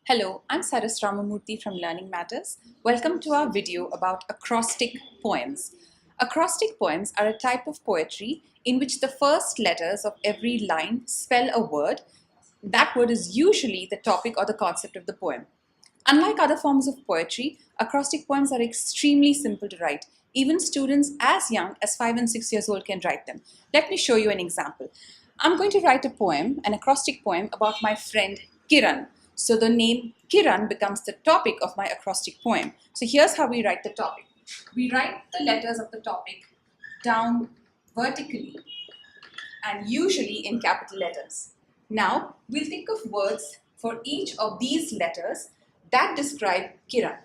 Hello, I'm Saras Ramamurthy from Learning Matters. Welcome to our video about acrostic poems. Acrostic poems are a type of poetry in which the first letters of every line spell a word. That word is usually the topic or the concept of the poem. Unlike other forms of poetry, acrostic poems are extremely simple to write. Even students as young as 5 and 6 years old can write them. Let me show you an example. I'm going to write a poem, an acrostic poem about my friend Kiran. So the name Kiran becomes the topic of my acrostic poem. So here's how we write the topic. We write the letters of the topic down vertically and usually in capital letters. Now, we'll think of words for each of these letters that describe Kiran.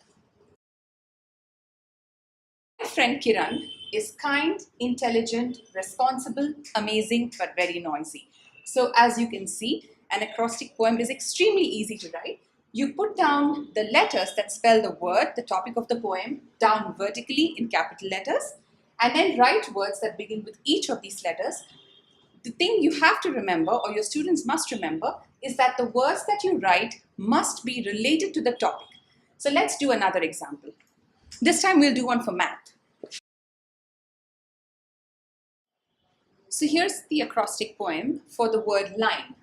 My friend Kiran is kind, intelligent, responsible, amazing, but very noisy. So as you can see, an acrostic poem is extremely easy to write. You put down the letters that spell the word, the topic of the poem, down vertically in capital letters, and then write words that begin with each of these letters. The thing you have to remember, or your students must remember, is that the words that you write must be related to the topic. So let's do another example. This time we'll do one for math. So here's the acrostic poem for the word line.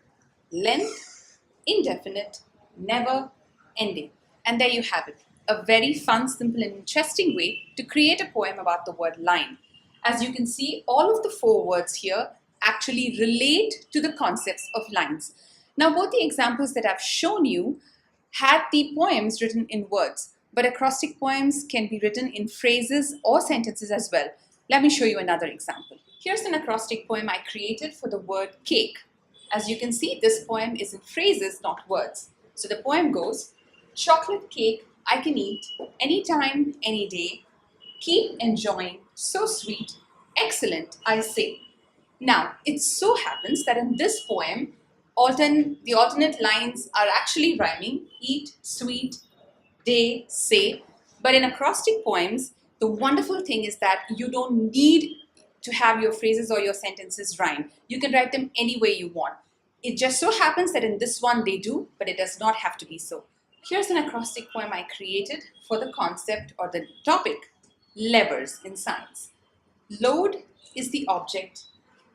Length, indefinite, never ending. And there you have it. A very fun, simple and interesting way to create a poem about the word line. As you can see, all of the four words here actually relate to the concepts of lines. Now, both the examples that I've shown you had the poems written in words, but acrostic poems can be written in phrases or sentences as well. Let me show you another example. Here's an acrostic poem I created for the word cake. As you can see, this poem is in phrases, not words. So the poem goes, chocolate cake I can eat anytime, any day. Keep enjoying, so sweet, excellent, I say. Now, it so happens that in this poem, the alternate lines are actually rhyming, eat, sweet, day, say. But in acrostic poems, the wonderful thing is that you don't need to have your phrases or your sentences rhyme. You can write them any way you want. It just so happens that in this one they do, but it does not have to be so. Here's an acrostic poem I created for the concept or the topic, levers in science. Load is the object,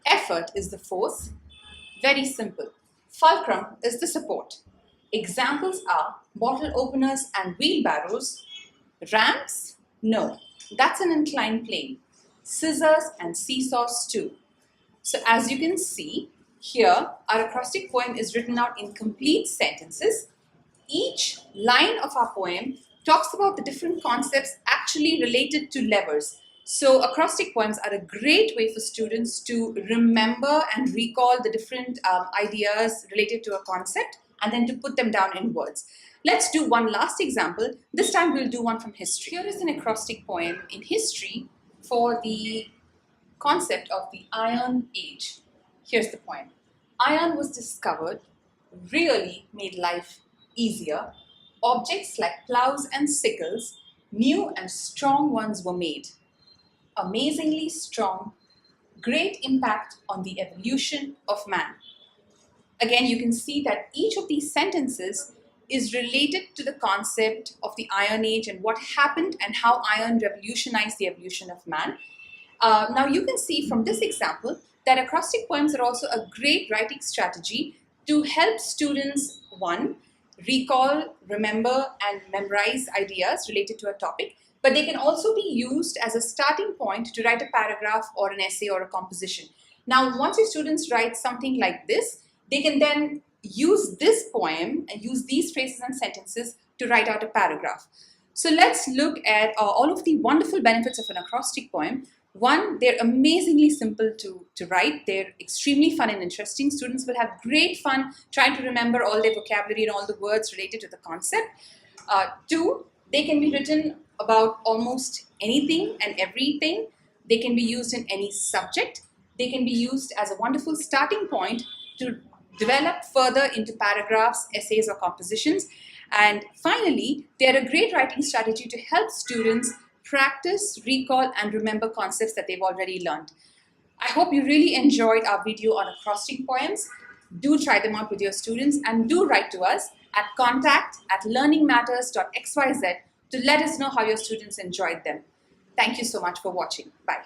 effort is the force. Very simple. Fulcrum is the support. Examples are bottle openers and wheelbarrows. Ramps? No, that's an inclined plane. Scissors and seesaws too. So as you can see, here our acrostic poem is written out in complete sentences. Each line of our poem talks about the different concepts actually related to levers. So acrostic poems are a great way for students to remember and recall the different ideas related to a concept and then to put them down in words. Let's do one last example. This time we'll do one from history. Here is an acrostic poem in history for the concept of the Iron Age. Here's the poem. Iron was discovered, really made life easier. Objects like plows and sickles, new and strong ones were made. Amazingly strong, great impact on the evolution of man. Again, you can see that each of these sentences is related to the concept of the Iron Age and what happened and how iron revolutionized the evolution of man. Now you can see from this example that acrostic poems are also a great writing strategy to help students, one, recall, remember and memorize ideas related to a topic, but they can also be used as a starting point to write a paragraph or an essay or a composition. Now, once your students write something like this, they can then use this poem and use these phrases and sentences to write out a paragraph. So let's look at all of the wonderful benefits of an acrostic poem. One, they're amazingly simple to write. They're extremely fun and interesting. Students will have great fun trying to remember all their vocabulary and all the words related to the concept. Two, they can be written about almost anything and everything. They can be used in any subject. They can be used as a wonderful starting point to develop further into paragraphs, essays, or compositions. And finally, they're a great writing strategy to help students practice, recall, and remember concepts that they've already learned. I hope you really enjoyed our video on acrostic poems. Do try them out with your students and do write to us. at contact@learningmatters.xyz to let us know how your students enjoyed them. Thank you so much for watching. Bye.